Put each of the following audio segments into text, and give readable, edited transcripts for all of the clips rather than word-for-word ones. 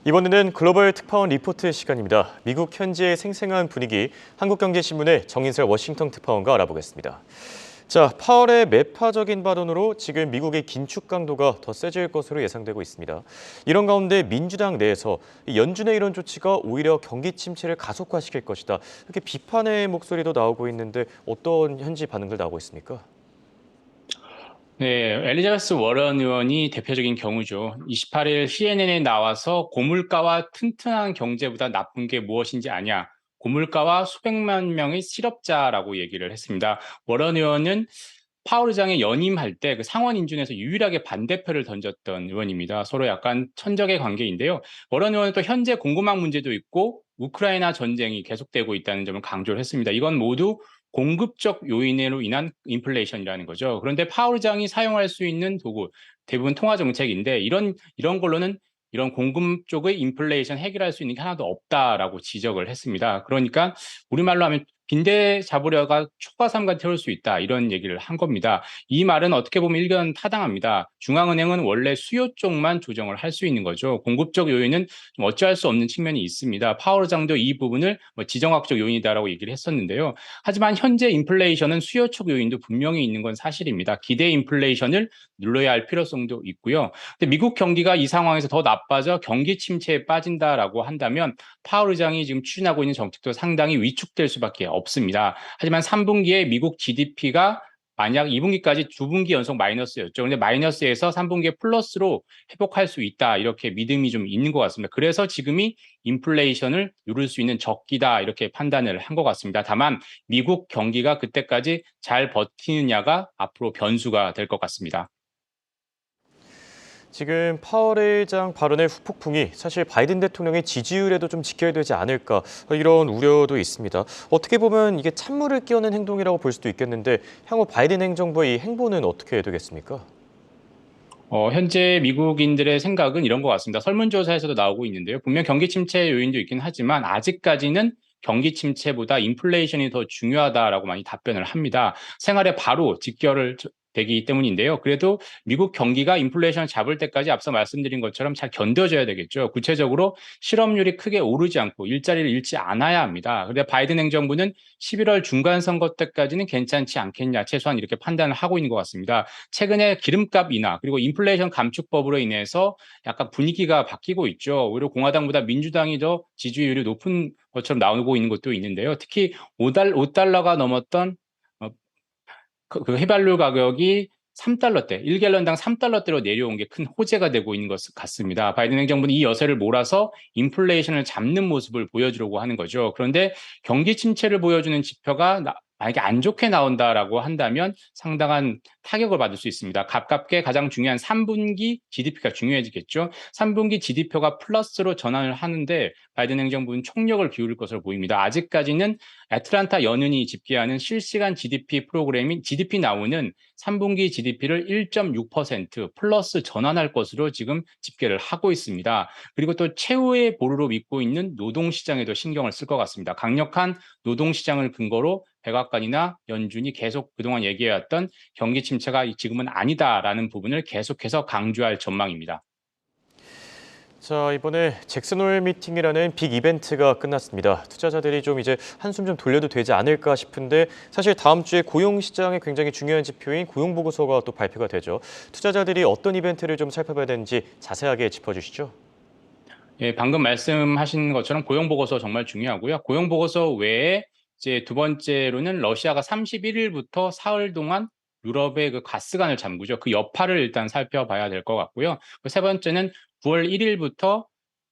이번에는 글로벌 특파원 리포트 시간입니다. 미국 현지의 생생한 분위기, 한국경제신문의 정인슬 워싱턴 특파원과 알아보겠습니다. 자, 파월의 매파적인 발언으로 지금 미국의 긴축 강도가 더 세질 것으로 예상되고 있습니다. 이런 가운데 민주당 내에서 연준의 이런 조치가 오히려 경기 침체를 가속화시킬 것이다. 이렇게 비판의 목소리도 나오고 있는데 어떤 현지 반응들 나오고 있습니까? 네, 엘리자베스 워런 의원이 대표적인 경우죠. 28일 CNN에 나와서 고물가와 튼튼한 경제보다 나쁜 게 무엇인지 아냐. 고물가와 수백만 명의 실업자라고 얘기를 했습니다. 워런 의원은 파월 의장이 연임할 때 그 상원 인준에서 유일하게 반대표를 던졌던 의원입니다. 서로 약간 천적의 관계인데요. 워런 의원은 또 현재 공급망 문제도 있고 우크라이나 전쟁이 계속되고 있다는 점을 강조를 했습니다. 이건 모두 공급적 요인으로 인한 인플레이션이라는 거죠. 그런데 파월 의장이 사용할 수 있는 도구, 대부분 통화 정책인데 이런 걸로는 이런 공급 쪽의 인플레이션 해결할 수 있는 게 하나도 없다라고 지적을 했습니다. 그러니까 우리말로 하면 빈대 잡으려가 초가삼가 태울 수 있다 이런 얘기를 한 겁니다. 이 말은 어떻게 보면 일견 타당합니다. 중앙은행은 원래 수요 쪽만 조정을 할 수 있는 거죠. 공급적 요인은 좀 어찌할 수 없는 측면이 있습니다. 파월 의장도 이 부분을 지정학적 요인이다라고 얘기를 했었는데요. 하지만 현재 인플레이션은 수요 쪽 요인도 분명히 있는 건 사실입니다. 기대 인플레이션을 눌러야 할 필요성도 있고요. 근데 미국 경기가 이 상황에서 더 나빠져 경기 침체에 빠진다라고 한다면 파월 의장이 지금 추진하고 있는 정책도 상당히 위축될 수밖에 없습니다. 하지만 3분기에 미국 GDP가 만약 2분기까지 2분기 연속 마이너스였죠. 그런데 마이너스에서 3분기에 플러스로 회복할 수 있다. 이렇게 믿음이 좀 있는 것 같습니다. 그래서 지금이 인플레이션을 누를 수 있는 적기다. 이렇게 판단을 한 것 같습니다. 다만 미국 경기가 그때까지 잘 버티느냐가 앞으로 변수가 될 것 같습니다. 지금 파월 의장 발언의 후폭풍이 사실 바이든 대통령의 지지율에도 좀 직결되지 않을까 이런 우려도 있습니다. 어떻게 보면 이게 찬물을 끼얹는 행동이라고 볼 수도 있겠는데 향후 바이든 행정부의 이 행보는 어떻게 되겠습니까? 현재 미국인들의 생각은 이런 것 같습니다. 설문조사에서도 나오고 있는데요. 분명 경기 침체 요인도 있긴 하지만 아직까지는 경기 침체보다 인플레이션이 더 중요하다라고 많이 답변을 합니다. 생활에 바로 직결을 되기 때문인데요. 그래도 미국 경기가 인플레이션을 잡을 때까지 앞서 말씀드린 것처럼 잘 견뎌져야 되겠죠. 구체적으로 실업률이 크게 오르지 않고 일자리를 잃지 않아야 합니다. 그런데 바이든 행정부는 11월 중간 선거 때까지는 괜찮지 않겠냐, 최소한 이렇게 판단을 하고 있는 것 같습니다. 최근에 기름값 인하 그리고 인플레이션 감축법으로 인해서 약간 분위기가 바뀌고 있죠. 오히려 공화당보다 민주당이 더 지지율이 높은 것처럼 나오고 있는 것도 있는데요. 특히 5달러가 넘었던 어, 그 휘발유 가격이 3달러대, 1갤런당 3달러대로 내려온 게 큰 호재가 되고 있는 것 같습니다. 바이든 행정부는 이 여세를 몰아서 인플레이션을 잡는 모습을 보여주려고 하는 거죠. 그런데 경기 침체를 보여주는 지표가 만약에 안 좋게 나온다라고 한다면 상당한 타격을 받을 수 있습니다. 가깝게 가장 중요한 3분기 GDP가 중요해지겠죠. 3분기 GDP가 플러스로 전환을 하는데 바이든 행정부는 총력을 기울일 것으로 보입니다. 아직까지는 애틀란타 연은이 집계하는 실시간 GDP 프로그램인 GDP 나오는 3분기 GDP를 1.6% 플러스 전환할 것으로 지금 집계를 하고 있습니다. 그리고 또 최후의 보루로 믿고 있는 노동시장에도 신경을 쓸 것 같습니다. 강력한 노동시장을 근거로 백악관이나 연준이 계속 그동안 얘기해왔던 경기 침체가 지금은 아니다라는 부분을 계속해서 강조할 전망입니다. 자, 이번에 잭슨홀 미팅이라는 빅 이벤트가 끝났습니다. 투자자들이 좀 이제 한숨 좀 돌려도 되지 않을까 싶은데 사실 다음 주에 고용 시장에 굉장히 중요한 지표인 고용 보고서가 또 발표가 되죠. 투자자들이 어떤 이벤트를 좀 살펴봐야 되는지 자세하게 짚어주시죠. 예, 방금 말씀하신 것처럼 고용 보고서 정말 중요하고요. 고용 보고서 외에 이제 두 번째로는 러시아가 31일부터 사흘 동안 유럽의 그 가스관을 잠그죠. 그 여파를 일단 살펴봐야 될 것 같고요. 세 번째는 9월 1일부터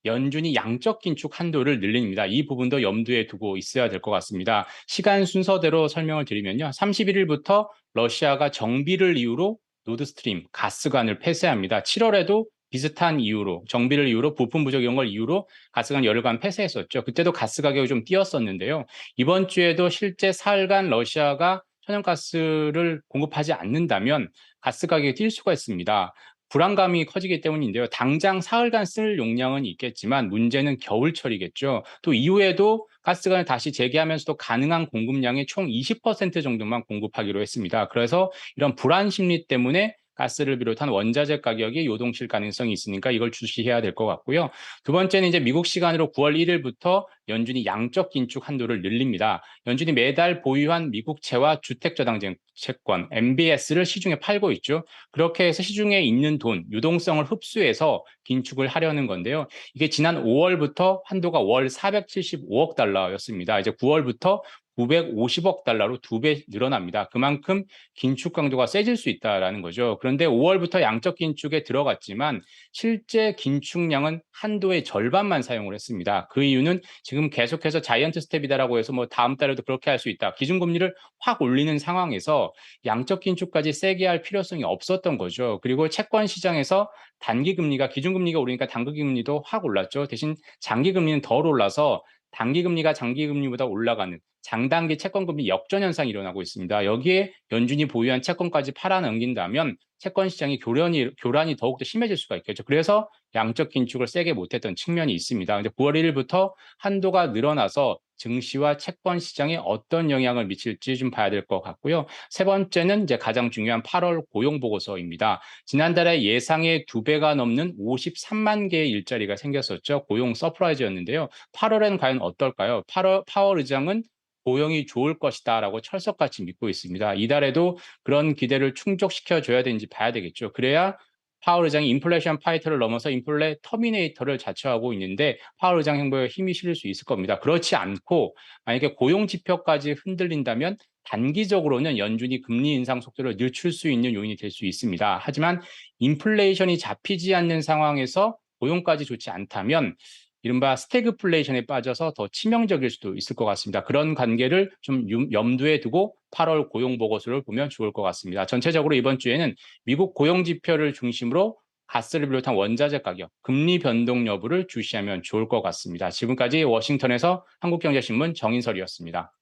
연준이 양적 긴축 한도를 늘립니다. 이 부분도 염두에 두고 있어야 될 것 같습니다. 시간 순서대로 설명을 드리면요. 31일부터 러시아가 정비를 이유로 노드스트림 가스관을 폐쇄합니다. 7월에도 비슷한 이유로 정비를 이유로 부품 부족 이런 걸 이유로 가스관 열흘간 폐쇄했었죠. 그때도 가스 가격이 좀 뛰었었는데요. 이번 주에도 실제 사흘간 러시아가 천연가스를 공급하지 않는다면 가스 가격이 뛸 수가 있습니다. 불안감이 커지기 때문인데요. 당장 사흘간 쓸 용량은 있겠지만 문제는 겨울철이겠죠. 또 이후에도 가스관을 다시 재개하면서도 가능한 공급량의 총 20% 정도만 공급하기로 했습니다. 그래서 이런 불안 심리 때문에 가스를 비롯한 원자재 가격이 요동칠 가능성이 있으니까 이걸 주시해야 될 것 같고요. 두 번째는 이제 미국 시간으로 9월 1일부터 연준이 양적 긴축 한도를 늘립니다. 연준이 매달 보유한 미국채와 주택저당증 채권 MBS를 시중에 팔고 있죠. 그렇게 해서 시중에 있는 돈, 유동성을 흡수해서 긴축을 하려는 건데요. 이게 지난 5월부터 한도가 월 475억 달러였습니다. 이제 9월부터 950억 달러로 2배 늘어납니다. 그만큼 긴축 강도가 세질 수 있다라는 거죠. 그런데 5월부터 양적 긴축에 들어갔지만 실제 긴축량은 한도의 절반만 사용을 했습니다. 그 이유는 지금 계속해서 자이언트 스텝이다라고 해서 뭐 다음 달에도 그렇게 할 수 있다. 기준금리를 확 올리는 상황에서 양적 긴축까지 세게 할 필요성이 없었던 거죠. 그리고 채권 시장에서 단기 금리가 기준금리가 오르니까 단기 금리도 확 올랐죠. 대신 장기 금리는 덜 올라서 단기 금리가 장기 금리보다 올라가는 장단기 채권 금리 역전 현상이 일어나고 있습니다. 여기에 연준이 보유한 채권까지 팔아 넘긴다면 채권 시장이 교란이 더욱더 심해질 수가 있겠죠. 그래서 양적 긴축을 세게 못했던 측면이 있습니다. 근데 9월 1일부터 한도가 늘어나서 증시와 채권 시장에 어떤 영향을 미칠지 좀 봐야 될 것 같고요. 세 번째는 이제 가장 중요한 8월 고용 보고서입니다. 지난달에 예상의 2배가 넘는 53만 개의 일자리가 생겼었죠. 고용 서프라이즈였는데요. 8월에는 과연 어떨까요? 파월 의장은 고용이 좋을 것이다라고 철석같이 믿고 있습니다. 이달에도 그런 기대를 충족시켜 줘야 되는지 봐야 되겠죠. 그래야 파월 의장이 인플레이션 파이터를 넘어서 인플레 터미네이터를 자처하고 있는데 파월 의장 행보에 힘이 실릴 수 있을 겁니다. 그렇지 않고 만약에 고용 지표까지 흔들린다면 단기적으로는 연준이 금리 인상 속도를 늦출 수 있는 요인이 될 수 있습니다. 하지만 인플레이션이 잡히지 않는 상황에서 고용까지 좋지 않다면 이른바 스태그플레이션에 빠져서 더 치명적일 수도 있을 것 같습니다. 그런 관계를 좀 염두에 두고 8월 고용 보고서를 보면 좋을 것 같습니다. 전체적으로 이번 주에는 미국 고용 지표를 중심으로 가스를 비롯한 원자재 가격, 금리 변동 여부를 주시하면 좋을 것 같습니다. 지금까지 워싱턴에서 한국경제신문 정인설이었습니다.